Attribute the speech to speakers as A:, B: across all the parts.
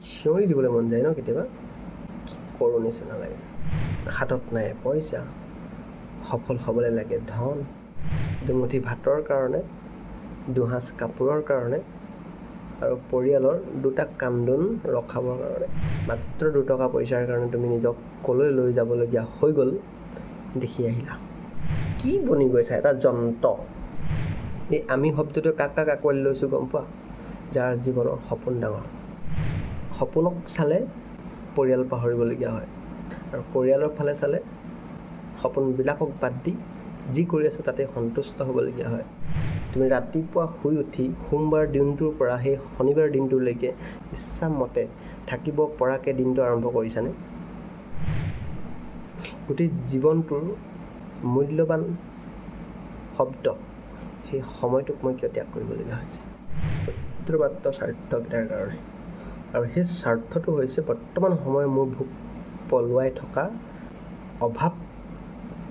A: চিঞৰি দিবলৈ মন যায় ন কেতিয়াবা, কি কৰোঁ নিচিনা লাগে। হাতত নাই পইচা, সফল হ'বলৈ লাগে ধন, দুমুঠি ভাতৰ কাৰণে, দুসাঁজ কাপোৰৰ কাৰণে আৰু পৰিয়ালৰ দুটা কান্দোন ৰখাবৰ কাৰণে। মাত্ৰ 2 টকা পইচাৰ কাৰণে তুমি নিজক ক'লৈ লৈ যাবলগীয়া হৈ গ'ল দেখি আহিলা। কি বনি গৈছা, এটা যন্ত্ৰ। এই আমি শব্দটোৱে কাক কাক আঁকোৱালি লৈছোঁ গম পোৱা? যাৰ জীৱনৰ সপোন ডাঙৰ। সপোনক চালে পৰিয়াল পাহৰিবলগীয়া হয়, আৰু পৰিয়ালৰ ফালে চালে সপোনবিলাকক বাদ দি যি কৰি আছোঁ তাতে সন্তুষ্ট হ'বলগীয়া হয়। তুমি ৰাতিপুৱা শুই উঠি সোমবাৰ দিনটোৰ পৰা সেই শনিবাৰ দিনটোলৈকে ইচ্ছামতে থাকিব পৰাকৈ দিনটো আৰম্ভ কৰিছানে? গোটেই জীৱনটোৰ মূল্যৱান শব্দ, সেই সময়টোক মই কিয় ত্যাগ কৰিবলগীয়া হৈছে? মাত্ৰ স্বাৰ্থকেইটাৰ কাৰণে। আৰু সেই স্বাৰ্থটো হৈছে বৰ্তমান সময় মোৰ ভোক পলুৱাই থকা, অভাৱ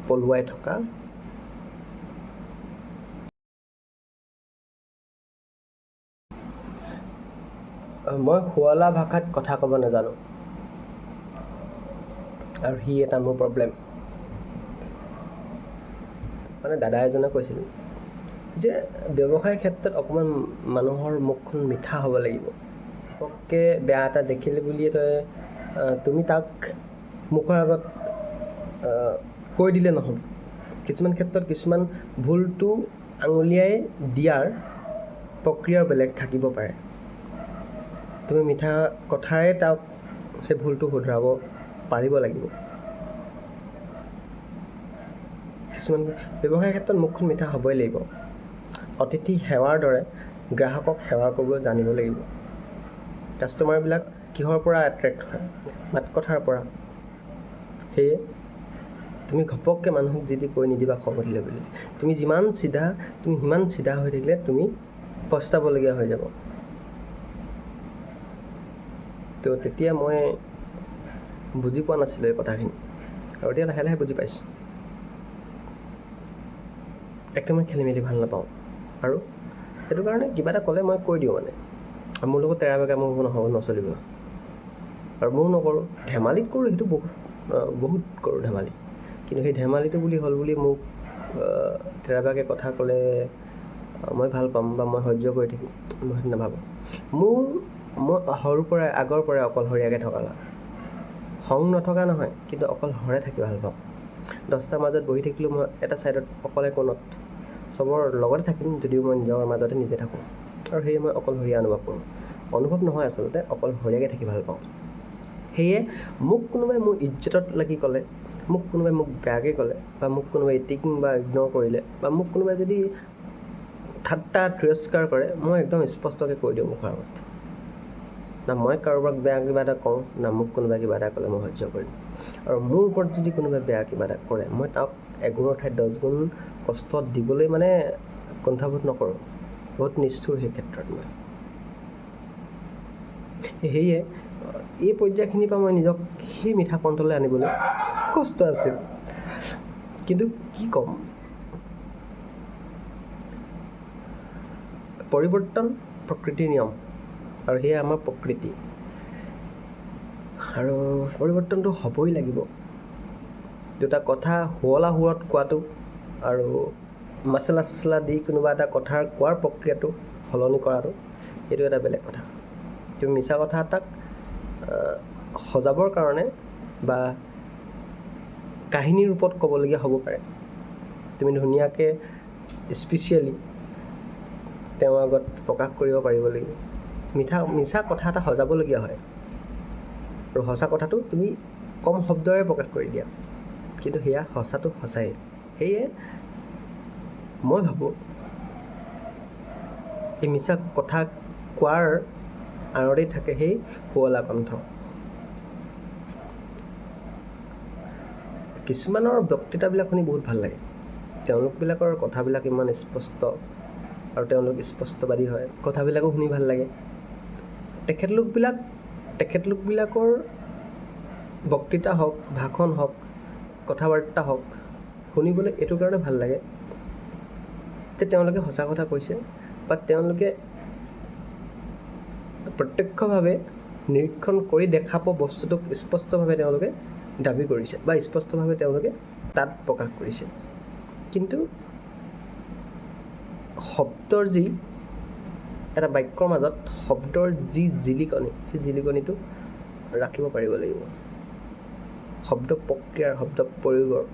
A: পলুৱাই থকা, মই শুৱলা ভাষাত কথা ক'ব নাজানো, আৰু সি এটা মোৰ প্ৰব্লেম। মানে দাদা এজনে কৈছিল যে ব্যৱসায় ক্ষেত্ৰত অকণমান মানুহৰ মুখখন মিঠা হ'ব লাগিব। পটককৈ বেয়া এটা দেখিলে বুলিয়ে তুমি তাক মুখৰ আগত কৈ দিলে নহ'ব। কিছুমান ক্ষেত্ৰত কিছুমান ভুলটো আঙুলিয়াই দিয়াৰ প্ৰক্ৰিয়াও বেলেগ থাকিব পাৰে। তুমি মিঠা কথাৰে তাক সেই ভুলটো শুধৰাব পাৰিব লাগিব। কিছুমান ব্যৱসায়ৰ ক্ষেত্ৰত মুখখন মিঠা হ'বই লাগিব। অতিথি সেৱাৰ দৰে গ্ৰাহকক সেৱা কৰিব জানিব লাগিব। কাষ্টমাৰবিলাক কিহৰ পৰা এট্ৰেক্ট হয়? মাত কথাৰ পৰা। সেয়ে তুমি ঘপককৈ মানুহক যি কৈ নিদিবা খং উঠিলে বুলি। তুমি যিমান চিধা, তুমি সিমান চিধা হৈ থাকিলে তুমি পস্তাবলগীয়া হৈ যাব। তো তেতিয়া মই বুজি পোৱা নাছিলোঁ এই কথাখিনি, আৰু এতিয়া লাহে লাহে বুজি পাইছোঁ। একদম মই খেলি মেলি ভাল নাপাওঁ, আৰু সেইটো কাৰণে কিবা এটা ক'লে মই কৈ দিওঁ। মানে মোৰ লগত তেৰা বেকা মোৰ নহ'ব, নচলিব। আৰু ময়ো নকৰোঁ, ধেমালিত কৰোঁ, সেইটো বহুত কৰোঁ ধেমালি। কিন্তু সেই ধেমালিটো বুলি হ'ল বুলি মোক তেৰা বেকাকৈ কথা ক'লে মই ভাল পাম বা মই সহ্য কৰি থাকিম, মই সেইটো নাভাবোঁ। মই সৰুৰ পৰাই আগৰ পৰাই অকলশৰীয়াকৈ থকা ল'ৰা। খং নথকা নহয়, কিন্তু অকলশৰে থাকি ভাল পাওঁ। 10টাৰ মাজত বহি থাকিলেও মই এটা ছাইডত অকলে কোণত চবৰ লগতে থাকিম, যদিও মই নিজৰ মাজতে নিজে থাকোঁ। আৰু সেয়ে মই অকলশৰীয়া অনুভৱ কৰোঁ। অনুভৱ নহয় আচলতে, অকলশৰীয়াকৈ থাকি ভাল পাওঁ। সেয়ে মোক কোনোবাই মোৰ ইজ্জতত লাগি ক'লে, মোক কোনোবাই মোক বেয়াকৈ ক'লে, বা মোক কোনোবাই ইটিকিং বা ইগন'ৰ কৰিলে, বা মোক কোনোবাই যদি ঠাট্টা তিৰস্কাৰ কৰে, মই একদম স্পষ্টকৈ কৈ দিওঁ মুখৰ আগত। না মই কাৰোবাক বেয়া কিবা এটা কওঁ, না মোক কোনোবাই কিবা এটা ক'লে মই সহ্য কৰিম। আৰু মোৰ ওপৰত যদি কোনোবাই বেয়া কিবা এটা কৰে, মই তাক 1 গুণৰ ঠাইত 10 গুণ কষ্ট দিবলৈ মানে কুণ্ঠাবোধ নকৰোঁ। বহুত নিষ্ঠুৰ সেই ক্ষেত্ৰত মই। সেয়ে এই পৰ্যায়খিনিৰ পৰা মই নিজক সেই মিঠা কণ্ঠলৈ আনিবলৈ কষ্ট আছিল। কিন্তু কি ক'ম, পৰিৱৰ্তন প্ৰকৃতিৰ নিয়ম, আৰু সেয়া আমাৰ প্ৰকৃতি। আৰু পৰিৱৰ্তনটো হ'বই লাগিব। দুটা কথা শুৱলা সুৰত কোৱাটো আৰু মচলা চচলা দি কোনোবা এটা কথাৰ কোৱাৰ প্ৰক্ৰিয়াটো সলনি কৰাটো, সেইটো এটা বেলেগ কথা। তুমি মিছা কথা এটাক সজাবৰ কাৰণে বা কাহিনীৰ ৰূপত ক'বলগীয়া হ'ব পাৰে। তুমি ধুনীয়াকৈ স্পেচিয়েলি তেওঁৰ আগত প্ৰকাশ কৰিব পাৰিব লাগিব। মিছা কথা এটা সজাবলগীয়া হয়, আৰু সঁচা কথাটো তুমি কম শব্দৰে প্ৰকাশ কৰি দিয়া, কিন্তু সেয়া সঁচাটো সঁচাই। সেয়ে মই ভাবোঁ এই মিছা কথা কোৱাৰ আঁৰতেই থাকে সেই শুৱলা কণ্ঠ। কিছুমানৰ বক্তৃতাবিলাক শুনি বহুত ভাল লাগে। তেওঁলোকবিলাকৰ কথাবিলাক ইমান স্পষ্ট, আৰু তেওঁলোক স্পষ্টবাদী হয়। কথাবিলাকো শুনি ভাল লাগে। তেখেতলোকবিলাকৰ বক্তৃতা হওক, ভাষণ হওক, কথা বাৰ্তা হওক, শুনিবলৈ এইটো কাৰণে ভাল লাগে যে তেওঁলোকে সঁচা কথা কৈছে, বা তেওঁলোকে প্ৰত্যক্ষভাৱে নিৰীক্ষণ কৰি দেখা পোৱা বস্তুটোক স্পষ্টভাৱে তেওঁলোকে দাবী কৰিছে বা স্পষ্টভাৱে তেওঁলোকে তাত প্ৰকাশ কৰিছে। কিন্তু শব্দৰ যি এটা বাক্যৰ মাজত শব্দৰ যি জিলিকনি, সেই জিলিকনিটো ৰাখিব পাৰিব লাগিব। শব্দ প্ৰক্ৰিয়াৰ, শব্দ প্ৰয়োগৰ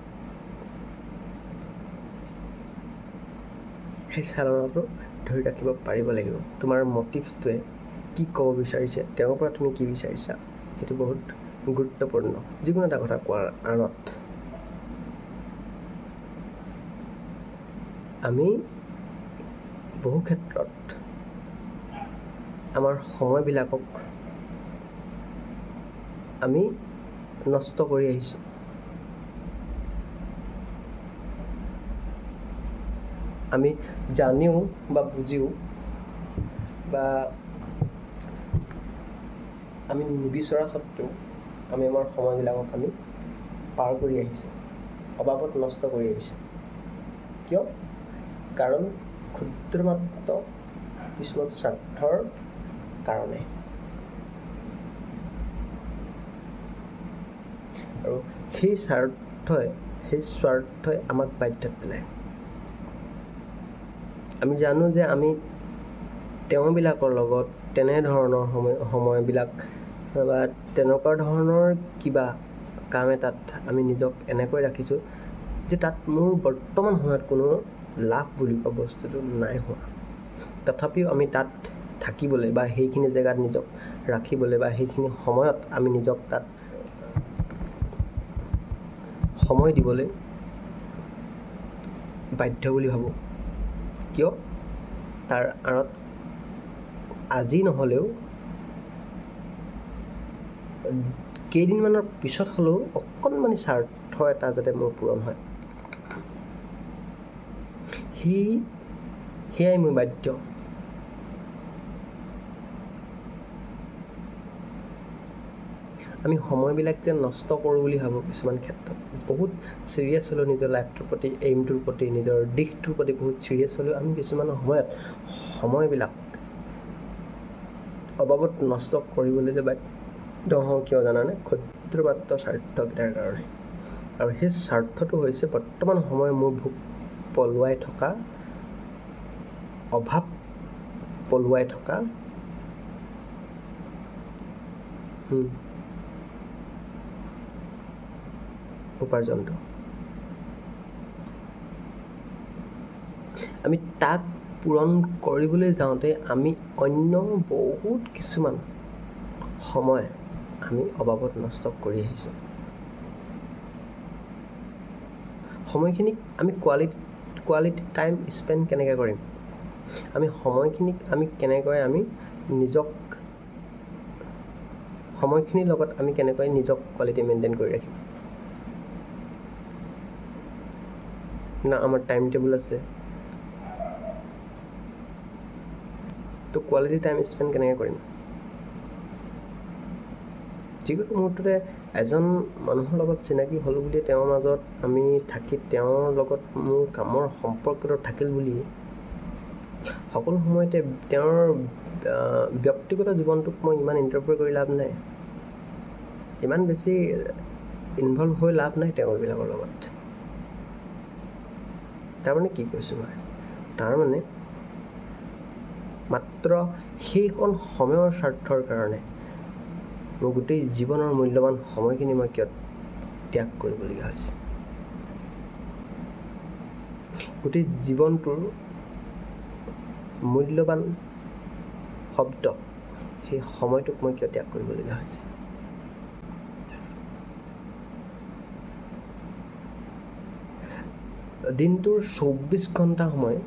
A: সেই চালনাটো ধৰি ৰাখিব পাৰিব লাগিব। তোমাৰ মটিভটোৱে কি ক'ব বিচাৰিছে, তেওঁৰ পৰা তুমি কি বিচাৰিছা, সেইটো বহুত গুৰুত্বপূৰ্ণ যিকোনো এটা কথা কোৱাৰ আঁৰত। আমি বহু ক্ষেত্ৰত আমাৰ সময়বিলাকক আমি নষ্ট কৰি আহিছোঁ। আমি জানিও বা বুজিও বা আমি নিবিচৰা স্বত্বেও আমি আমাৰ সময়বিলাকক আমি পাৰ কৰি আহিছোঁ, অবাবত নষ্ট কৰি আহিছোঁ। কিয়? কাৰণ ক্ষুদ্ৰমাত্ৰ কিছুমান স্বাৰ্থৰ কাৰণে। আৰু সেই স্বাৰ্থই আমাক বাধ্যত পেলায়। আমি জানো যে আমি তেওঁবিলাকৰ লগত তেনেধৰণৰ সময়বিলাক বা তেনেকুৱা ধৰণৰ কিবা কাম এটাত আমি নিজক এনেকৈ ৰাখিছোঁ যে তাত মোৰ বৰ্তমান সময়ত কোনো লাভ বুলি কোৱা বস্তুটো নাই হোৱা। তথাপিও আমি তাত থাকিবলৈ বা সেইখিনি জেগাত নিজক ৰাখিবলৈ বা সেইখিনি সময়ত আমি নিজক তাত সময় দিবলৈ বাধ্য বুলি ভাবোঁ। কিয়? তাৰ আঁৰত আজি নহ'লেও কেইদিনমানৰ পিছত হ'লেও অকণমানি স্বাৰ্থ এটা যাতে মোৰ পূৰণ হয়, সেয়াই মোৰ বাধ্য। আমি সময়বিলাক যে নষ্ট কৰোঁ বুলি ভাবোঁ কিছুমান ক্ষেত্ৰত, বহুত চিৰিয়াছ হ'লেও নিজৰ লাইফটোৰ প্ৰতি, এইমটোৰ প্ৰতি, নিজৰ দিশটোৰ প্ৰতি বহুত চিৰিয়াছ হ'লেও আমি কিছুমান সময়বিলাক অবাবত নষ্ট কৰিবলৈ যে বাধ্য হওঁ। কিয় জানানে? ক্ষুদ্ৰমাত্ৰ স্বাৰ্থকেইটাৰ কাৰণে। আৰু সেই স্বাৰ্থটো হৈছে বৰ্তমান সময় মোৰ ভোক পলুৱাই থকা, অভাৱ পলুৱাই থকা উপাৰ্জনটো। আমি তাক পূৰণ কৰিবলৈ যাওঁতে আমি অন্য বহুত কিছুমান সময় আমি অবাবত নষ্ট কৰি আহিছোঁ। সময়খিনিক আমি কোৱালিটি টাইম স্পেণ্ড কেনেকৈ কৰিম? আমি সময়খিনিক আমি কেনেকৈ সময়খিনিৰ লগত আমি কেনেকৈ নিজক কোৱালিটি মেইনটেইন কৰি ৰাখিম? না আমাৰ টাইম টেবুল আছে? তো কোৱালিটি টাইম স্পেণ্ড কেনেকৈ কৰিম? যিকোনো মুহূৰ্ততে এজন মানুহৰ লগত চিনাকি হ'লোঁ বুলি তেওঁৰ মাজত আমি থাকি তেওঁৰ লগত মোৰ কামৰ সম্পৰ্কটো থাকিল বুলি সকলো সময়তে তেওঁৰ ব্যক্তিগত জীৱনটোক মই ইমান ইণ্টাৰফেয়াৰ কৰি লাভ নাই, ইমান বেছি ইনভলভ হৈ লাভ নাই তেওঁবিলাকৰ লগত। তাৰমানে কি কৈছোঁ মই? তাৰমানে মাত্ৰ সেইকণ সময়ৰ স্বাৰ্থৰ কাৰণে মোৰ গোটেই জীৱনৰ মূল্যৱান সময়খিনি মই কিয় ত্যাগ কৰিবলগীয়া হৈছে? গোটেই জীৱনটোৰ মূল্যৱান শব্দ, সেই সময়টোক মই কিয় ত্যাগ কৰিবলগীয়া হৈছে? দিনটোৰ 24 ঘণ্টা সময়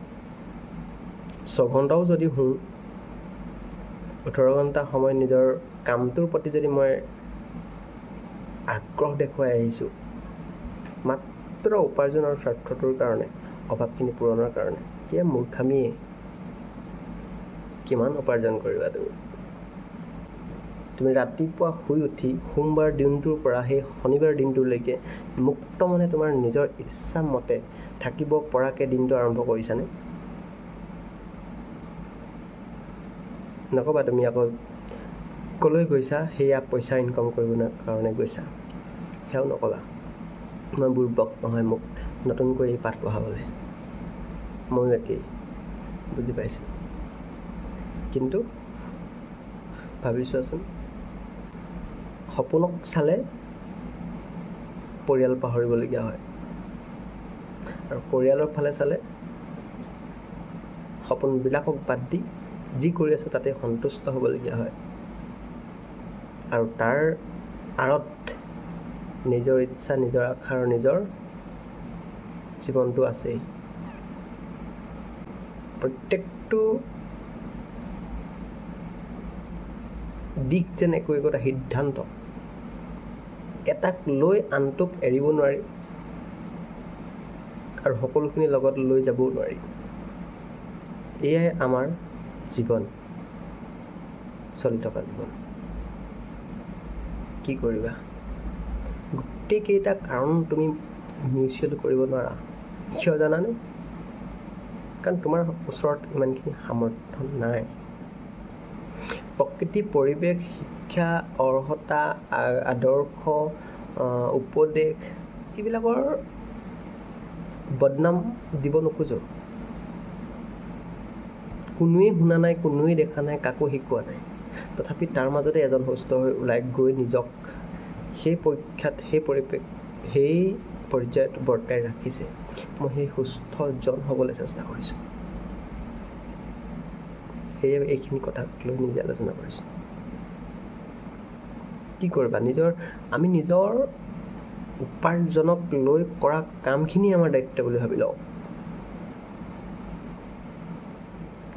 A: 6 ঘণ্টাও যদি শুওঁ, 18 ঘণ্টা সময় নিজৰ কামটোৰ প্ৰতি যদি মই আগ্ৰহ দেখুৱাই আহিছোঁ মাত্ৰ উপাৰ্জনৰ স্বাৰ্থটোৰ কাৰণে, অভাৱখিনি পূৰণৰ কাৰণে, সেয়া মূৰ্খামিয়ে। কিমান উপাৰ্জন কৰিবা তুমি ৰাতিপুৱা শুই উঠি সোমবাৰ দিনটোৰ পৰা সেই শনিবাৰ দিনটোলৈকে মুক্ত মনে তোমাৰ নিজৰ ইচ্ছা মতে থাকিব পৰাকৈ দিনটো আৰম্ভ কৰিছানে? নক'বা তুমি আকৌ ক'লৈ গৈছা সেয়া পইচা ইনকাম কৰিবলৈ কাৰণে গৈছা, সেয়াও নক'বা। মই বুৰ্বক নহয় মোক নতুনকৈ এই পাঠ পঢ়াবলৈ, ময়ো একেই, বুজি পাইছোঁ। কিন্তু ভাবি চোৱাচোন, সপোনক চালে পৰিয়াল পাহৰিবলগীয়া হয়, আৰু পৰিয়ালৰ ফালে চালে সপোনবিলাকক বাদ দি যি কৰি আছোঁ তাতে সন্তুষ্ট হ'বলগীয়া হয়। আৰু তাৰ আঁৰত নিজৰ ইচ্ছা, নিজৰ আশা আৰু নিজৰ জীৱনটো আছেই। প্ৰত্যেকটো দিশ যেন একো একোটা সিদ্ধান্ত, এটাক লৈ আনটোক এৰিব নোৱাৰি আৰু সকলোখিনি লগত লৈ যাবও নোৱাৰি। এয়াই আমাৰ জীৱন, চলি থকা জীৱন। কি কৰিবা? গোটেইকেইটা কাৰণ তুমি মিউচুৱেল কৰিব নোৱাৰা। কিয় জানানে? কাৰণ তোমাৰ ওচৰত ইমানখিনি সামৰ্থ্য নাই। প্ৰকৃতি, পৰিৱেশ, শিক্ষা, অৰ্হতা, আদৰ্শ, উপদেশ এইবিলাকৰ বদনাম দিব নোখোজো। কোনোৱেই শুনা নাই, কোনোৱেই দেখা নাই, কাকো শিকোৱা নাই। তথাপি তাৰ মাজতে এজন সুস্থ হৈ ওলাই গৈ নিজক সেই পৰীক্ষাত, সেই পৰ্যায়ত বৰ্তাই ৰাখিছে। মই সেই সুস্থজন হ'বলৈ চেষ্টা কৰিছোঁ। সেয়ে এইখিনি কথাক লৈ নিজে আলোচনা কৰিছোঁ। কি কৰিবা? আমি নিজৰ উপাৰ্জনক লৈ কৰা কামখিনি আমাৰ দায়িত্ব বুলি ভাবি লওঁ।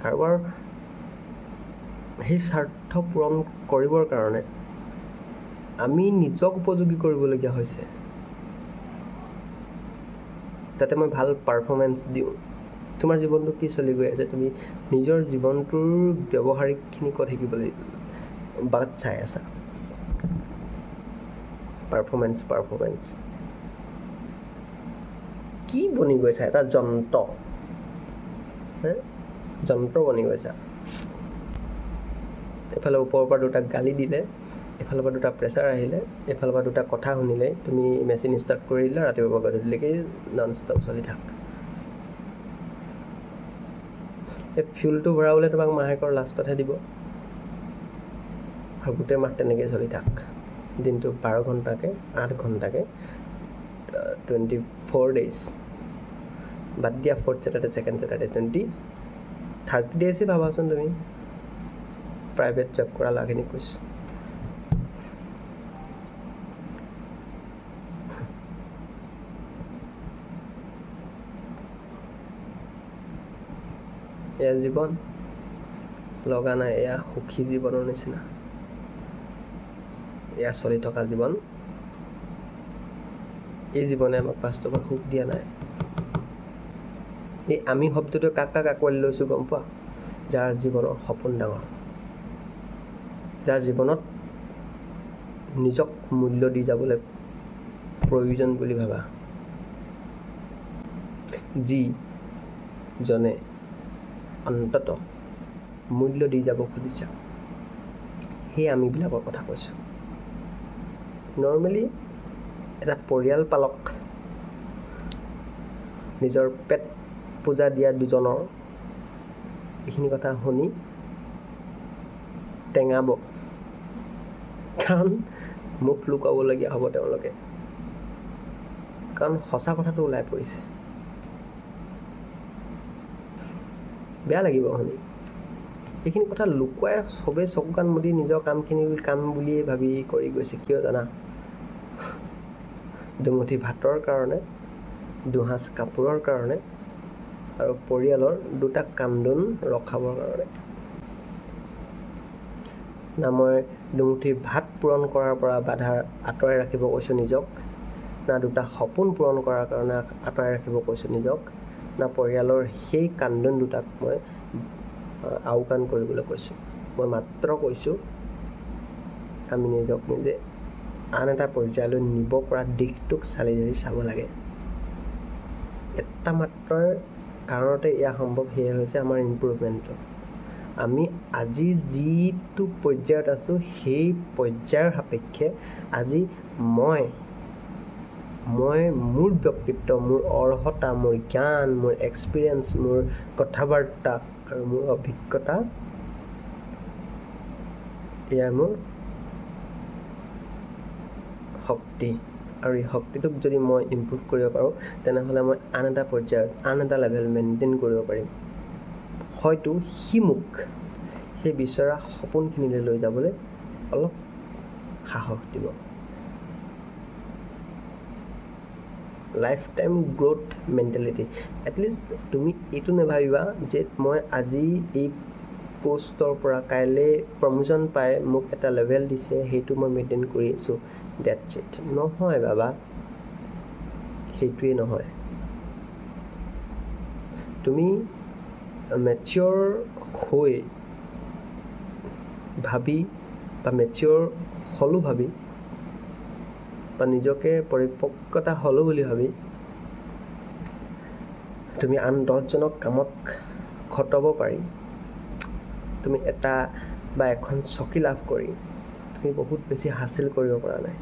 A: কাৰোবাৰ সেই স্বাৰ্থ পূৰণ কৰিবৰ কাৰণে আমি নিজক উপযোগী কৰিবলগীয়া হৈছে, যাতে মই ভাল পাৰফৰ্মেঞ্চ দিওঁ। তোমাৰ জীৱনটো কি চলি গৈ আছে, তুমি নিজৰ জীৱনটোৰ ব্যৱহাৰিকখিনি ক'ত শিকিবলৈ বাট চাই আছা? পাৰফৰ্মেঞ্চ কি বনি গৈছা? এটা যন্ত্ৰ বনি গৈছা। এফালে ওপৰৰ পৰা দুটা গালি দিলে, এফালৰ পৰা দুটা প্ৰেছাৰ আহিলে, এফালৰ পৰা দুটা কথা শুনিলে তুমি মেচিন ষ্টাৰ্ট কৰি দিলা, ৰাতিপুৱাৰ পৰা গধূলিলৈকে নন ষ্টপ চলি থাক। এই ফিউলটো ভৰাবলৈ তোমাক মাহেকৰ লাষ্টতহে দিব, আৰু গোটেই মাহ তেনেকৈ চলি থাক। দিনটো 12 ঘণ্টাকৈ, 8 ঘণ্টাকৈ, 24 days, বাদ দিয়া 4th Saturday, 2nd Saturday, 30 days ভাবাচোন তুমি। প্ৰাইভেট জব কৰা ল'ৰাখিনি কৈছোঁ। এয়া জীৱন লগা নাই, এয়া সুখী জীৱনৰ নিচিনা। এয়া চলি থকা জীৱন। এই জীৱনে আমাক বাস্তৱত সুখ দিয়া নাই। এই আমি শব্দটো কাক আঁকোৱালি লৈছোঁ গম পোৱা? যাৰ জীৱনৰ সপোন ডাঙৰ, যাৰ জীৱনত নিজক মূল্য দি যাবলৈ প্ৰয়োজন বুলি ভাবা, যিজনে অন্তত মূল্য দি যাব খুজিছা, সেই আমিবিলাকৰ কথা কৈছোঁ। নৰ্মেলি এটা পৰিয়াল পালক নিজৰ পেট পূজা দিয়া দুজনৰ এইখিনি কথা শুনি টেঙাব, কাৰণ মুখ লুকাবলগীয়া হ'ব তেওঁলোকে, কাৰণ সঁচা কথাটো ওলাই পৰিছে। বেয়া লাগিব শুনি। এইখিনি কথা লুকুৱাই চবেই চকু কাণ মুদি নিজৰ কামখিনি কাম বুলিয়েই ভাবি কৰি গৈছে। কিয় জানা? দুমুঠি ভাতৰ কাৰণে, দুসাঁজ কাপোৰৰ কাৰণে, আৰু পৰিয়ালৰ দুটা কান্দোন ৰখাবৰ কাৰণে। না মই দুমুঠি ভাত পূৰণ কৰাৰ পৰা বাধা আঁতৰাই ৰাখিব কৈছোঁ নিজক, না দুটা সপোন পূৰণ কৰাৰ কাৰণে আঁতৰাই ৰাখিব কৈছোঁ নিজক, না পৰিয়ালৰ সেই কান্দোন দুটাক মই আওকাণ কৰিবলৈ কৈছোঁ। মই মাত্ৰ কৈছোঁ আমি নিজক নিজে আন এটা পৰ্যায়লৈ নিব পৰা দিশটোক চালি জাৰি চাব লাগে। এটা মাত্ৰ কাৰণতে এয়া সম্ভৱ, সেয়া হৈছে আমাৰ ইম্প্ৰুভমেণ্টটো। আমি আজি যিটো পৰ্যায়ত আছোঁ সেই পৰ্যায়ৰ সাপেক্ষে আজি মই মোৰ ব্যক্তিত্ব, মোৰ অৰ্হতা, মোৰ জ্ঞান, মোৰ এক্সপিৰিয়েঞ্চ, মোৰ কথা বাৰ্তা আৰু মোৰ অভিজ্ঞতা, এয়া মোৰ শক্তি। আৰু এই শক্তিটোক যদি মই ইম্প্ৰুভ কৰিব পাৰোঁ তেনেহ'লে মই আন এটা পৰ্যায়ত আন এটা লেভেল মেইনটেইন কৰিব পাৰিম। হয়তো সি মোক সেই বিচৰা সপোনখিনিলৈ লৈ যাবলৈ অলপ সাহস দিব। Life time growth mentality. At least তুমি এইটো নাভাবিবা যে মই আজি এই পোষ্টৰ পৰা কাইলৈ প্ৰমোশ্যন পাই মোক এটা লেভেল দিছে, সেইটো মই মেইনটেইন কৰি আছোঁ, ডেটছ ইট। নহয় বাবা, সেইটোৱেই নহয়। তুমি মেচিয়ৰ হৈ ভাবি বা মেচিয়ৰ হ'লোঁ ভাবি বা নিজকে পৰিপক্কতা হ'লোঁ বুলি ভাবি তুমি আন 10জনক কামত খটাব পাৰি তুমি এটা বা এখন চকী লাভ কৰি তুমি বহুত বেছি হাচিল কৰিব পৰা নাই।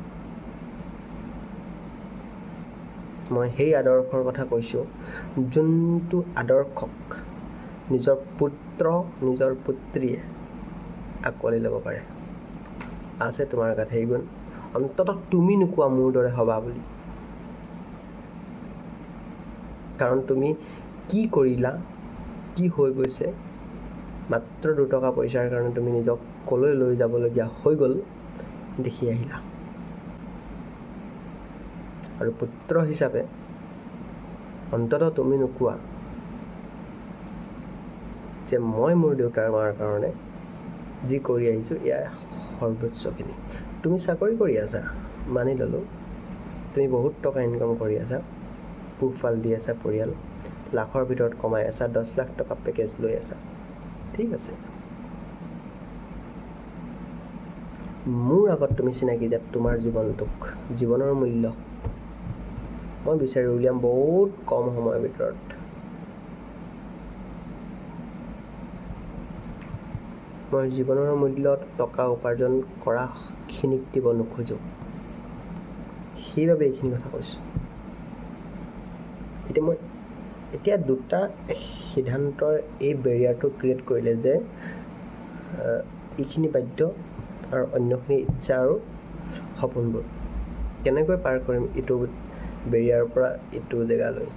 A: মই সেই আদৰ্শৰ কথা কৈছোঁ যোনটো আদৰ্শক নিজৰ পুত্ৰ নিজৰ পুত্ৰীয়ে আঁকোৱালি ল'ব পাৰে। আছে তোমাৰ গাত সেই গুণ, অন্ততঃ তুমি নোকোৱা মোৰ দৰে হ'বা বুলি। কাৰণ তুমি কি কৰিলা, কি হৈ গৈছে, মাত্ৰ 2 টকা পইচাৰ কাৰণে তুমি নিজক ক'লৈ লৈ যাবলগীয়া হৈ গ'ল দেখি আহিলা। আৰু পুত্ৰ হিচাপে অন্ততঃ তুমি নোকোৱা যে মই মোৰ দেউতাৰ মাৰ কাৰণে যি কৰি আহিছোঁ এয়া সৰ্বোচ্চখিনি। তুমি চাকৰি কৰি আছা, মানি ল'লোঁ, তুমি বহুত টকা ইনকাম কৰি আছা, পোহপাল দি আছা পৰিয়াল, লাখৰ ভিতৰত কমাই আছা, 10 লাখ টকা পেকেজ লৈ আছা, ঠিক আছে। মোৰ আগত তুমি চিনাকি যে তোমাৰ জীৱনৰ মূল্য মই বিচাৰি উলিয়াম বহুত কম সময়ৰ ভিতৰত। মই জীৱনৰ মূল্যত টকা উপাৰ্জন কৰাখিনিক দিব নোখোজোঁ, সেইবাবে এইখিনি কথা কৈছোঁ। এতিয়া 2টা সিদ্ধান্তৰ এই বেৰিয়াৰটো ক্ৰিয়েট কৰিলে যে এইখিনি বাধ্য আৰু অন্যখিনি ইচ্ছা আৰু সপোনবোৰ কেনেকৈ পাৰ কৰিম এইটো বেৰিয়াৰৰ পৰা এইটো জেগালৈ।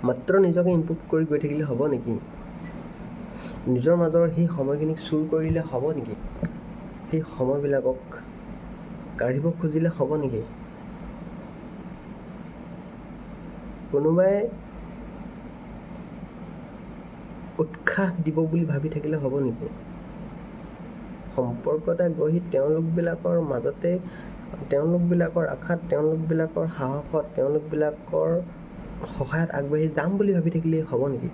A: মাত্ৰ নিজকে ইম্প্ৰুভ কৰি গৈ থাকিলে হ'ব নেকি? নিজৰ মাজৰ সেই সময়খিনিক চুৰ কৰিলে হ'ব নেকি? সেই সময়বিলাকক কাঢ়িব খুজিলে হ'ব নেকি? কোনোবাই উৎসাহ দিব বুলি ভাবি থাকিলে হ'ব নেকি? সম্পৰ্ক এটা গঢ়ি তেওঁলোকবিলাকৰ মাজতে, তেওঁলোকবিলাকৰ আশাত, তেওঁলোকবিলাকৰ সাহসত, তেওঁলোকবিলাকৰ সহায়ত আগবাঢ়ি যাম বুলি ভাবি থাকিলে হ'ব নেকি?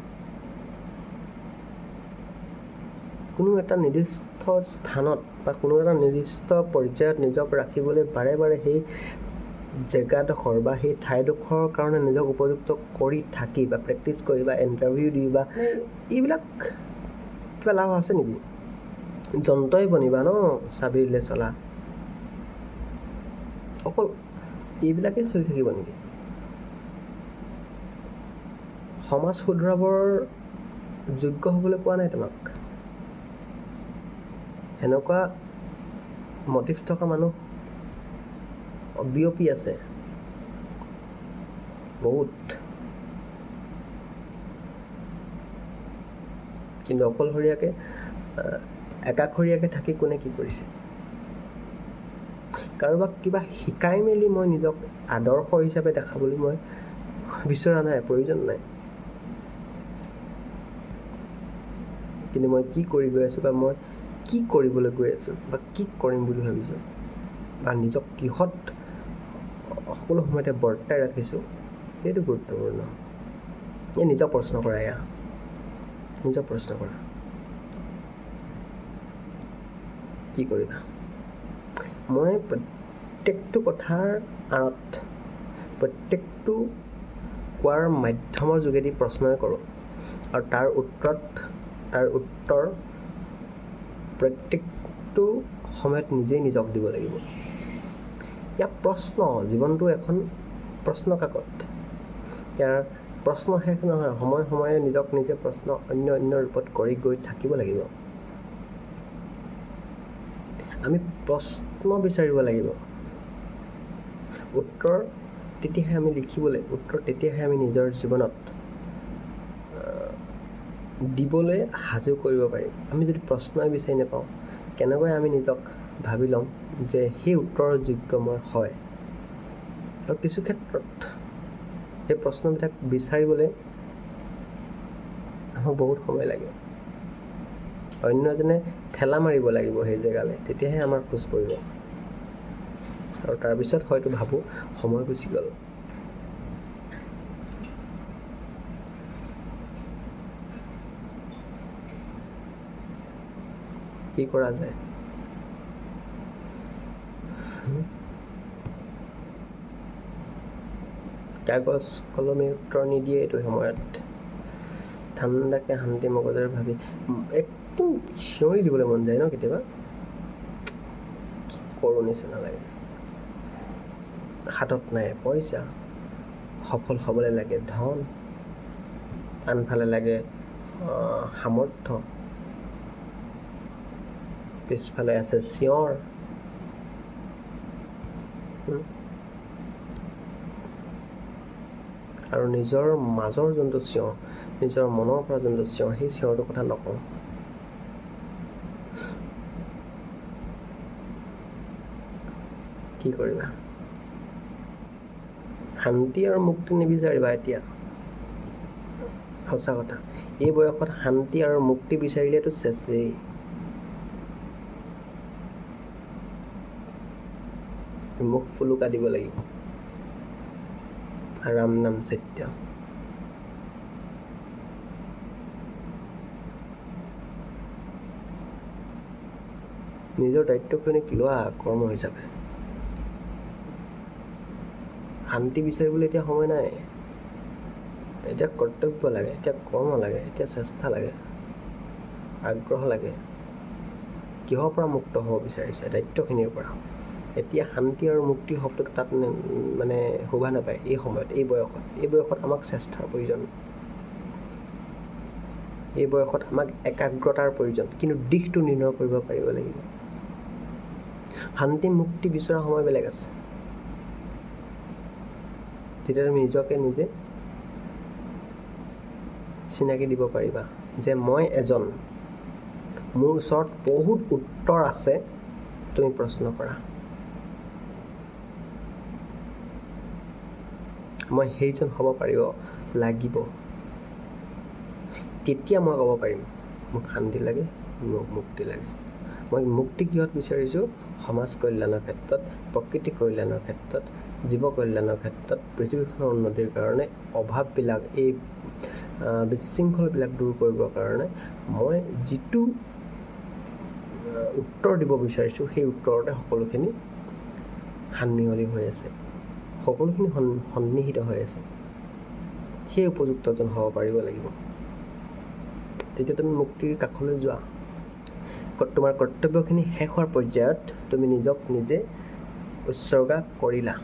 A: কোনো এটা নিৰ্দিষ্ট স্থানত বা কোনো এটা নিৰ্দিষ্ট পৰ্যায়ত নিজক ৰাখিবলৈ বাৰে বাৰে সেই জেগাডোখৰ বা সেই ঠাইডোখৰৰ কাৰণে নিজক উপযুক্ত কৰি থাকি বা প্ৰেক্টিচ কৰি বা ইণ্টাৰভিউ দি বা এইবিলাক কিবা লাভ আছে নেকি? যন্ত্ৰই বনিবা ন, চাবি দিলে চলা, অকল এইবিলাকেই চলি থাকিব নেকি? সমাজ শুধৰাবৰ যোগ্য হ'বলৈ কোৱা নাই তোমাক। সেনেকুৱা মটিভ থকা মানুহ বিয়পি আছে বহুত, কিন্তু অকলশৰীয়াকৈ একাষৰীয়াকৈ থাকি কোনে কি কৰিছে? কাৰোবাক কিবা শিকাই মেলি মই নিজক আদৰ্শ হিচাপে দেখাবলৈ মই বিচৰা নাই, প্ৰয়োজন নাই। কিন্তু মই কি কৰি গৈ আছোঁ বা মই কি কৰিবলৈ গৈ আছোঁ বা কি কৰিম বুলি ভাবিছোঁ বা নিজক কিহত সকলো সময়তে বৰ্তাই ৰাখিছোঁ সেইটো গুৰুত্বপূৰ্ণ। এই নিজক প্ৰশ্ন কৰা, নিজক প্ৰশ্ন কৰা কি কৰিবা। মই প্ৰত্যেকটো কথাৰ আঁৰত, প্ৰত্যেকটো কোৱাৰ মাধ্যমৰ যোগেদি প্ৰশ্নই কৰোঁ আৰু তাৰ উত্তৰ প্ৰত্যেকটো সময়ত নিজেই নিজক দিব লাগিব। ইয়াক প্ৰশ্ন, জীৱনটো এখন প্ৰশ্ন কাকত। ইয়াৰ প্ৰশ্ন শেষ নহয়, সময়ে সময়ে নিজক নিজে প্ৰশ্ন অন্য ৰূপত কৰি গৈ থাকিব লাগিব। আমি প্ৰশ্ন বিচাৰিব লাগিব, উত্তৰ তেতিয়াহে আমি লিখিব লাগিব, উত্তৰ তেতিয়াহে আমি নিজৰ জীৱনত দিবলৈ সাজু কৰিব পাৰিম। আমি যদি প্ৰশ্নই বিচাৰি নাপাওঁ, কেনেকৈ আমি নিজক ভাবি ল'ম যে সেই উত্তৰৰ যোগ্য মই হয়। আৰু কিছু ক্ষেত্ৰত সেই প্ৰশ্নবিলাক বিচাৰিবলৈ আমাক বহুত সময় লাগে। অন্য এজনে ঠেলা মাৰিব লাগিব সেই জেগালৈ, তেতিয়াহে আমাৰ খোজ পৰিব। আৰু তাৰপিছত হয়তো ভাবোঁ সময় গুচি গ'ল। কি কৰা যায়? কাগজ কলমে উত্তৰ নিদিয়ে এইটো সময়ত। ঠাণ্ডাকৈ শান্তি মগজেৰে ভাবি একদম চিঞৰি দিবলৈ মন যায় ন কেতিয়াবা, কি কৰোঁ নিচিনা লাগে। হাতত নাই পইচা, সফল হ'বলৈ লাগে ধন, আনফালে লাগে সামৰ্থ্য, পিছফালে আছে চিঞৰ। আৰু নিজৰ মাজৰ যোনটো চিঞৰ, নিজৰ মনৰ পৰা যোনটো চিঞৰ, সেই চিঞৰটোৰ কথা নকওঁ। কি কৰিবা? শান্তি আৰু মুক্তি নিবিচাৰিবা এতিয়া। সঁচা কথা, এই বয়সত শান্তি আৰু মুক্তি বিচাৰিলেতো চেচেই। মুখ ফুলুকা দিব লাগিব, ৰাম নাম সত্য। নিজৰ দায়িত্বখিনিক লোৱা কৰ্ম হিচাপে। শান্তি বিচাৰিবলৈ এতিয়া সময় নাই। এতিয়া কৰ্তব্য লাগে, এতিয়া কৰ্ম লাগে, এতিয়া চেষ্টা লাগে, আগ্ৰহ লাগে। কিহৰ পৰা মুক্ত হ'ব বিচাৰিছে? দায়িত্বখিনিৰ পৰা। এতিয়া শান্তি আৰু মুক্তি শব্দটো তাত মানে শোভা নাপায় এই সময়ত, এই বয়সত। এই বয়সত আমাক চেষ্টাৰ প্ৰয়োজন, এই বয়সত আমাক একাগ্ৰতাৰ প্ৰয়োজন, কিন্তু দিশটো নিৰ্ণয় কৰিব পাৰিব লাগিব। শান্তি মুক্তি বিচৰা সময় বেলেগ আছে, যেতিয়া তুমি নিজকে নিজে চিনাকি দিব পাৰিবা যে মই এজন, মোৰ ওচৰত বহুত উত্তৰ আছে, তুমি প্ৰশ্ন কৰা। মই সেইজন হ'ব পাৰিব লাগিব, তেতিয়া মই ক'ব পাৰিম মোক শান্তি লাগে, মোক মুক্তি লাগে। মই মুক্তি কিহত বিচাৰিছোঁ? সমাজ কল্যাণৰ ক্ষেত্ৰত, প্ৰকৃতি কল্যাণৰ ক্ষেত্ৰত, জীৱ কল্যাণৰ ক্ষেত্ৰত, পৃথিৱীখনৰ উন্নতিৰ কাৰণে, অভাৱবিলাক, এই বিশৃংখলবিলাক দূৰ কৰিবৰ কাৰণে মই যিটো উত্তৰ দিব বিচাৰিছোঁ, সেই উত্তৰতে সকলোখিনি সানমিহলি হৈ আছে, সকলোখিনি সন্নিহিত হৈ আছে। সেই উপযুক্তজন হ'ব পাৰিব লাগিব, তেতিয়া তুমি মুক্তিৰ কাষলৈ যোৱা। তোমাৰ কৰ্তব্যখিনি শেষ হোৱাৰ পৰ্যায়ত তুমি নিজক নিজে উৎসৰ্গা কৰিলা,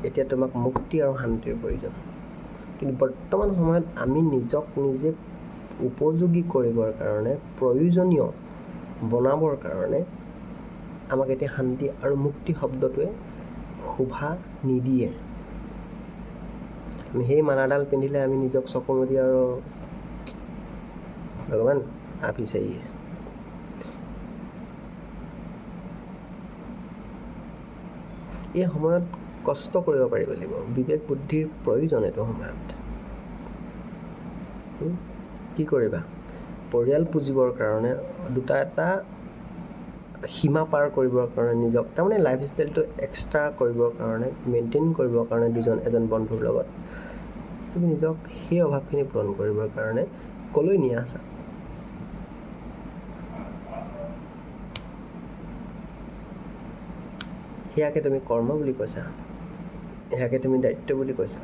A: এতিয়া তোমাক মুক্তি আৰু শান্তিৰ প্ৰয়োজন। কিন্তু বৰ্তমান সময়ত আমি নিজক নিজে উপযোগী কৰিবৰ কাৰণে, প্ৰয়োজনীয় বনাবৰ কাৰণে আমাক এতিয়া শান্তি আৰু মুক্তি শব্দটোৱে শোভা নিদিয়ে। আমি সেই মালাডাল পিন্ধিলে আমি নিজক চকু মুদি আৰু ভগৱান आप ही सही है। এই সময়ত কষ্ট কৰিব পাৰিব লাগিব, বিবেক বুদ্ধিৰ প্ৰয়োজন এইটো সময়ত। কি কৰিবা? পৰিয়াল পুজিবৰ কাৰণে, এটা সীমা পাৰ কৰিবৰ কাৰণে, নিজক তাৰমানে লাইফ ষ্টাইলটো এক্সট্ৰা কৰিবৰ কাৰণে, মেইনটেইন কৰিবৰ কাৰণে এজন বন্ধুৰ লগত তুমি নিজক সেই অভাৱখিনি পূৰণ কৰিবৰ কাৰণে ক'লৈ নি আছা? সেয়াকে তুমি কৰ্ম বুলি কৈছা, সেয়াকে তুমি দায়িত্ব বুলি কৈছা।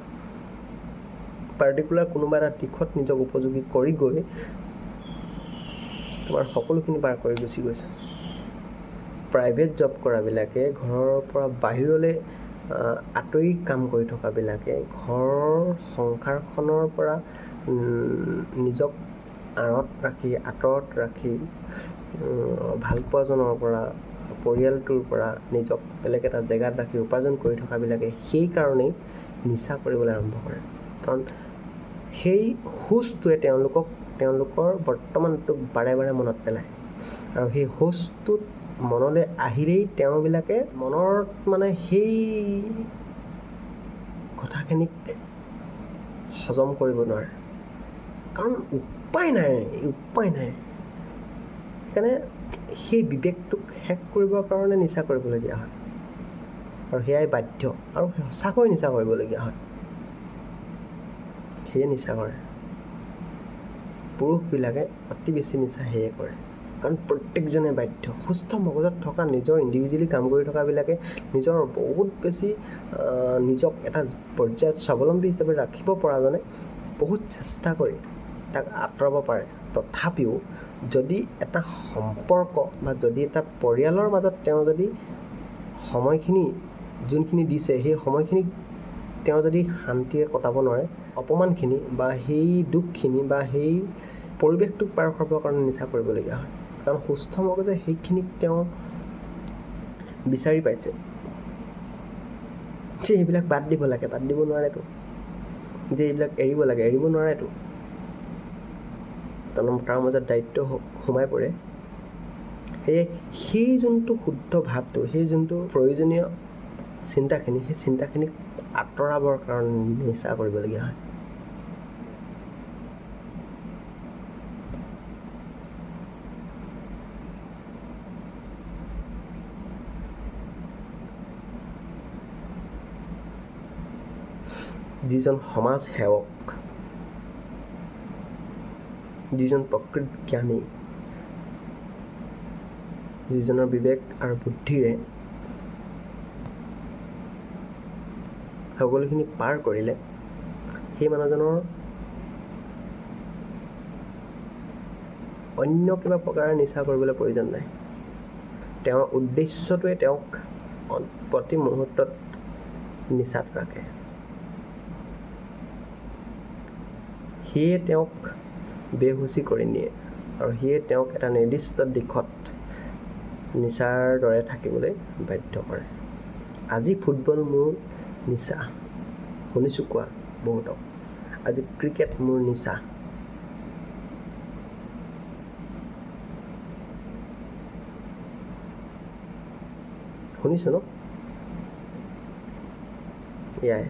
A: পাৰ্টিকুলাৰ কোনোবা এটা দিশত নিজক উপযোগী কৰি গৈ তোমাৰ সকলোখিনি পাৰ কৰি গুচি গৈছা। প্ৰাইভেট জব কৰাবিলাকে, ঘৰৰ পৰা বাহিৰলৈ আঁতৰি কাম কৰি থকাবিলাকে ঘৰৰ সংসাৰখনৰ পৰা নিজক আঁতৰত ৰাখি ভালপোৱাজনৰ পৰা, পৰিয়ালটোৰ পৰা নিজক বেলেগ এটা জেগাত ৰাখি উপাৰ্জন কৰি থকাবিলাকে সেইকাৰণেই নিচা কৰিবলৈ আৰম্ভ কৰে। কাৰণ সেই সুজটোৱে তেওঁলোকৰ বৰ্তমানটোক বাৰে বাৰে মনত পেলায়, আৰু সেই সুজটোত মনলৈ আহিলেই তেওঁবিলাকে মনত সেই কথাখিনিক হজম কৰিব নোৱাৰে, কাৰণ উপায় নাই। সেইকাৰণে সেই বিবেকটোক শেষ কৰিবৰ কাৰণে নিচা কৰিবলগীয়া হয়, আৰু সেয়াই বাধ্য, আৰু সঁচাকৈ নিচা কৰিবলগীয়া হয়। সেয়ে নিচা কৰে পুৰুষবিলাকে, অতি বেছি নিচা সেয়ে কৰে, কাৰণ প্ৰত্যেকজনে বাধ্য। সুস্থ মগজত থকা, নিজৰ ইণ্ডিভিজুৱেলি কাম কৰি থকাবিলাকে নিজৰ বহুত বেছি নিজক এটা পৰ্যায়ত স্বাৱলম্বী হিচাপে ৰাখিব পৰাজনে বহুত চেষ্টা কৰি তাক আঁতৰাব পাৰে। তথাপিও যদি এটা সম্পৰ্ক বা যদি এটা পৰিয়ালৰ মাজত তেওঁ যদি সময়খিনি যোনখিনি দিছে, সেই সময়খিনিক তেওঁ যদি শান্তিৰে কটাব নোৱাৰে, অপমানখিনি বা সেই দুখখিনি বা সেই পৰিৱেশটোক পাৰ কৰিবৰ কাৰণে নিচা কৰিবলগীয়া হয়। কাৰণ সুস্থ মগজে সেইখিনিক তেওঁ বিচাৰি পাইছে যে এইবিলাক বাদ দিব লাগে, বাদ দিব নোৱাৰেতো, যে এইবিলাক এৰিব লাগে, এৰিব নোৱাৰেতো। তাৰ মাজত দায়িত্ব সোমাই পৰে। সেয়ে সেই যোনটো শুদ্ধ ভাৱটো, সেই যোনটো প্ৰয়োজনীয় চিন্তাখিনি, সেই চিন্তাখিনিক আঁতৰাবৰ কাৰণে নিচা কৰিবলগীয়া হয়। যিজন সমাজ সেৱক, যিজন প্ৰকৃত জ্ঞানী, যিজনৰ বিবেক আৰু বুদ্ধিৰে সকলোখিনি পাৰ কৰিলে, সেই মানুহজনৰ অন্য কিবা প্ৰকাৰে নিচা কৰিবলৈ প্ৰয়োজন নাই। তেওঁৰ উদ্দেশ্যটোৱে তেওঁক প্ৰতি মুহূৰ্তত নিচাত ৰাখে। সিয়ে তেওঁক বেহুচি কৰি নিয়ে, আৰু সিয়ে তেওঁক এটা নিৰ্দিষ্ট দিশত নিচাৰ দৰে থাকিবলৈ বাধ্য কৰে। আজি ফুটবল মোৰ নিচা, শুনিছোঁ কোৱা বহুতক। আজি ক্ৰিকেট মোৰ নিচা। শুনিছোঁ ন? এয়াই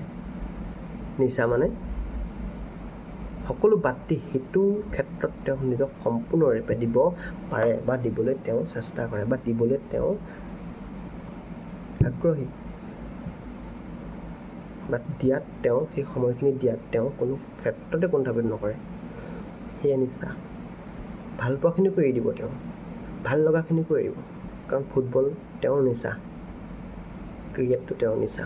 A: নিচা মানে। সকলো বাদ দি সেইটো ক্ষেত্ৰত তেওঁ নিজক সম্পূৰ্ণৰূপে দিব পাৰে, বা দিবলৈ তেওঁ চেষ্টা কৰে, বা দিবলৈ তেওঁ আগ্ৰহী, বা দিয়াত তেওঁ সেই সময়খিনি দিয়াত তেওঁ কোনো ক্ষেত্ৰতে কুণ্ঠাবোধ নকৰে। সেয়ে নিচা। ভালপোৱাখিনিকো এৰি দিব, তেওঁ ভাল লগাখিনিকো এৰিব। কাৰণ ফুটবল তেওঁৰ নিচা, ক্ৰিকেটটো তেওঁৰ নিচা।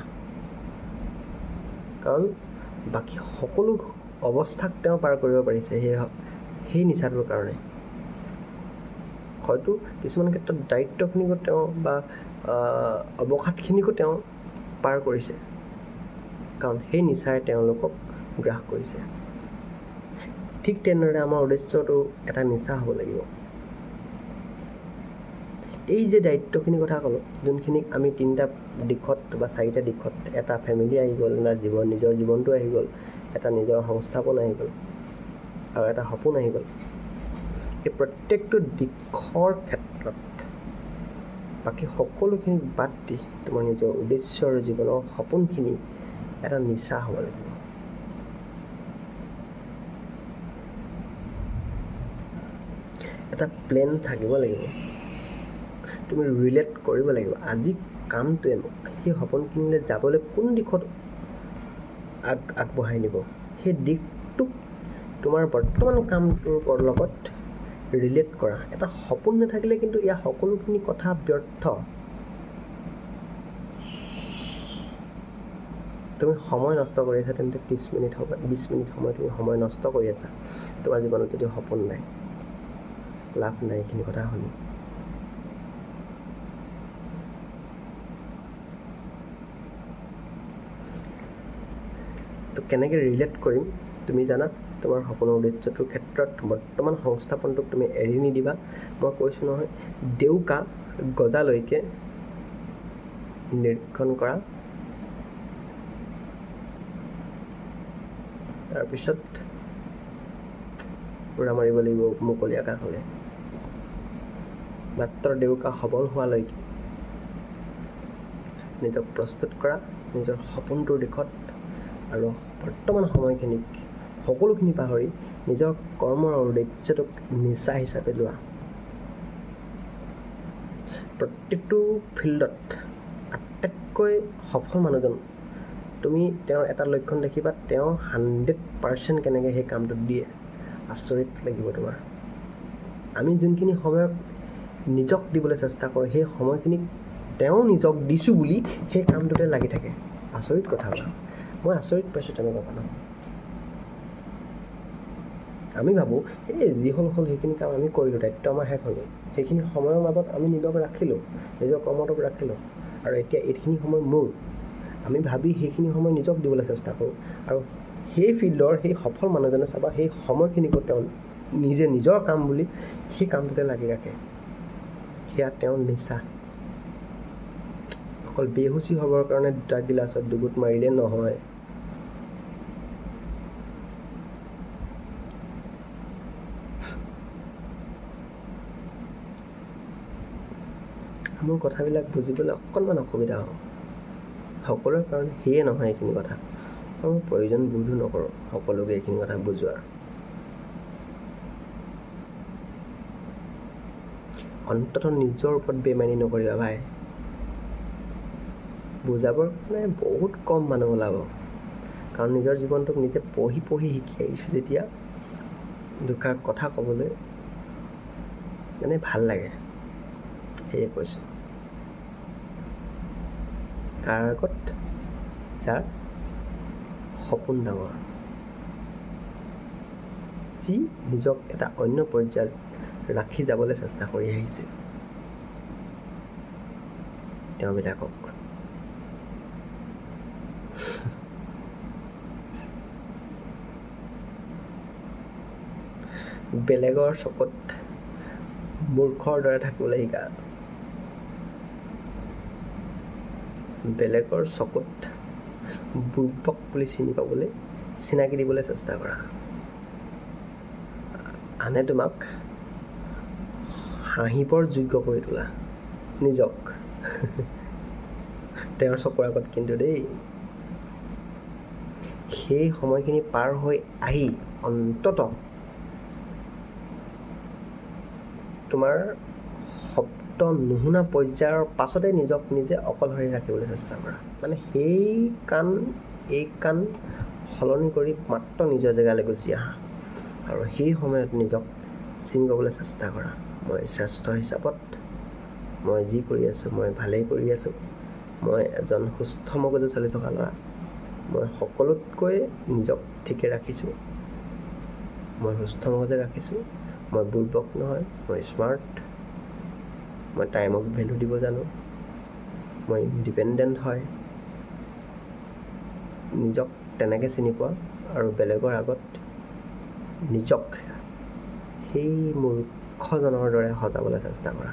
A: কাৰণ বাকী সকলো অৱস্থাক তেওঁ পাৰ কৰিব পাৰিছে সেই নিচাটোৰ কাৰণে। হয়তো কিছুমান ক্ষেত্ৰত দায়িত্বখিনিকো তেওঁ বা অৱসাদখিনিকো তেওঁ পাৰ কৰিছে, কাৰণ সেই নিচাই তেওঁলোকক গ্ৰাস কৰিছে। ঠিক তেনেদৰে আমাৰ উদ্দেশ্যটো এটা নিচা হ'ব লাগিব। এই যে দায়িত্বখিনিৰ কথা ক'লোঁ, যোনখিনিক আমি 3টা দিশত বা 4টা দিশত, এটা ফেমিলি আহি গ'ল, নিজৰ জীৱনটো আহি গ'ল, এটা নিজৰ সংস্থাপন আহি গ'ল, আৰু এটা সপোন আহি গ'ল। এই প্ৰত্যেকটো দিশৰ ক্ষেত্ৰত বাকী সকলোখিনি বাদ দি তোমাৰ নিজৰ উদ্দেশ্য আৰু জীৱনৰ সপোনখিনি এটা নিচা হ'ব লাগিব। এটা প্লেন থাকিব লাগিব। তুমি ৰিলেট কৰিব লাগিব, আজি কামটোৱে মোক সেই সপোনখিনিলৈ যাবলৈ কোন দিশত আগবঢ়াই নিব, সেই দিশটোক তোমাৰ বৰ্তমান কামটোৰ লগত ৰিলেট কৰা। এটা সপোন নাথাকিলে কিন্তু ইয়াৰ সকলোখিনি কথা ব্যৰ্থ। তুমি সময় নষ্ট কৰি আছা, তেন্তে 30 মিনিট হ'ব, 20 মিনিট সময় তুমি সময় নষ্ট কৰি আছা। তোমাৰ জীৱনত যদি সপোন নাই, লাভ নাই এইখিনি কথা শুনি। তো কেনেকৈ ৰিলেট কৰিম তুমি জানা। তোমাৰ সপোনৰ উদ্দেশ্যটোৰ ক্ষেত্ৰত বৰ্তমান সংস্থাপনটোক তুমি এৰি নিদিবা। মই কৈছোঁ নহয়, ডেউকা গজালৈকে নিৰীক্ষণ কৰা, তাৰপিছত উৰা মাৰিব লাগিব মুকলি আকাশলৈ। মাত্ৰ ডেউকা সবল হোৱালৈকে নিজক প্ৰস্তুত কৰা নিজৰ সপোনটোৰ দিশত, আৰু বৰ্তমান সময়খিনিক সকলোখিনি পাহৰি নিজৰ কৰ্মৰ উদ্দেশ্যটোক নিচা হিচাপে লোৱা। প্ৰত্যেকটো ফিল্ডত আটাইতকৈ সফল মানুহজন, তুমি তেওঁৰ এটা লক্ষণ দেখিবা, তেওঁ 100% কেনেকৈ সেই কামটোত দিয়ে, আচৰিত লাগিব তোমাৰ। আমি যোনখিনি সময়ত নিজক দিবলৈ চেষ্টা কৰোঁ, সেই সময়খিনিক তেওঁ নিজক দিছোঁ বুলি সেই কামটোতে লাগি থাকে। আচৰিত কথা বাৰু, মই আচৰিত পাইছোঁ তেনেকুৱা মানুহ। আমি ভাবোঁ এই যি হ'ল সেইখিনি কাম আমি কৰিলোঁ, দায়িত্ব আমাৰ শেষ হৈ গ'ল। সেইখিনি সময়ৰ মাজত আমি নিজক ৰাখিলোঁ, নিজৰ কৰ্মটোক ৰাখিলোঁ, আৰু এতিয়া এইখিনি সময় মোৰ। আমি ভাবি সেইখিনি সময় নিজক দিবলৈ চেষ্টা কৰোঁ, আৰু সেই ফিল্ডৰ সেই সফল মানুহজনে চাবা সেই সময়খিনিকো তেওঁ নিজে নিজৰ কাম বুলি সেই কামটোতে লাগি ৰাখে। সেয়া তেওঁৰ নিচা। অকল বেহুচি হ'বৰ কাৰণে 2টা গিলাচত 2 ঘোট মাৰিলে নহয়। মোৰ কথাবিলাক বুজিবলৈ অকণমান অসুবিধা হ'ব। সকলোৰে কাৰণে সেয়ে নহয় এইখিনি কথা। মই প্ৰয়োজন বোধো নকৰোঁ সকলোকে এইখিনি কথা বুজোৱাৰ। অন্ততঃ নিজৰ ওপৰত বেমানি নকৰিবা ভাই। বুজাবৰ কাৰণে বহুত কম মানুহ ওলাব, কাৰণ নিজৰ জীৱনটোক নিজে পঢ়ি পঢ়ি শিকি আহিছোঁ যেতিয়া দুষাৰ কথা ক'বলৈ মানে ভাল লাগে, সেয়ে কৈছোঁ। কাৰ আগত? যাৰ সপোন ডাঙৰ, যি নিজক এটা অন্য পৰ্যায়ত ৰাখি যাবলৈ চেষ্টা কৰি আহিছে, তেওঁবিলাকক বেলেগৰ চকুত মূৰ্খৰ দৰে থাকিবলৈ শিকা। বেলেগৰ চকুত বুৰ্বক বুলি চিনাকি দিবলৈ চেষ্টা কৰা। আনে তোমাক হাঁহিবৰ যোগ্য কৰি তোলা নিজক তেওঁৰ চকুৰ আগত। কিন্তু দেই, সেই সময়খিনি পাৰ হৈ আহি অন্ততঃ তোমাৰ শব্দ নুশুনা পৰ্যায়ৰ পাছতে নিজক নিজে অকলশৰে ৰাখিবলৈ চেষ্টা কৰা। মানে সেই কাণ এই কাণ সলনি কৰি মাত্ৰ নিজৰ জেগালৈ গুচি আহা, আৰু সেই সময়ত নিজক চিনি পাবলৈ চেষ্টা কৰা। মই শ্ৰেষ্ঠ হিচাপত মই যি কৰি আছোঁ মই ভালেই কৰি আছোঁ। মই এজন সুস্থ মগজু চলি থকা ল'ৰা। মই সকলোতকৈ নিজক ঠিকে ৰাখিছোঁ। মই সুস্থ মগজে ৰাখিছোঁ। মই বুৰ্বক নহয়, মই স্মাৰ্ট। মই টাইমক ভেলু দিব জানো। মই ইণ্ডিপেণ্ডেণ্ট হয়। নিজক তেনেকৈ চিনি পোৱা, আৰু বেলেগৰ আগত নিজক সেই মূৰ্খজনৰ দৰে সজাবলৈ চেষ্টা কৰা।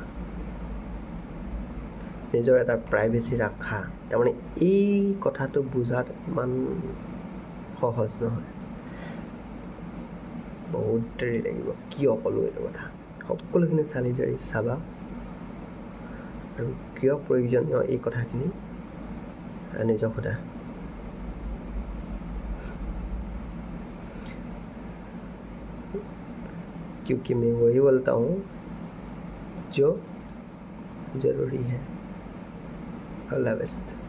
A: নিজৰ এটা প্ৰাইভেচি ৰাখা। তাৰমানে এই কথাটো বুজাত ইমান সহজ নহয়, বহুত দেৰি লাগিব। কিয় ক'লোঁ এইটো কথা? সকলোখিনি চালি জাৰি চাবা, আৰু কিয় প্ৰয়োজনীয় এই কথাখিনি নিজক সোধা। क्योंकि मैं वही बोलता हूँ जो जरूरी है। अल्लाह हाफ़िज़।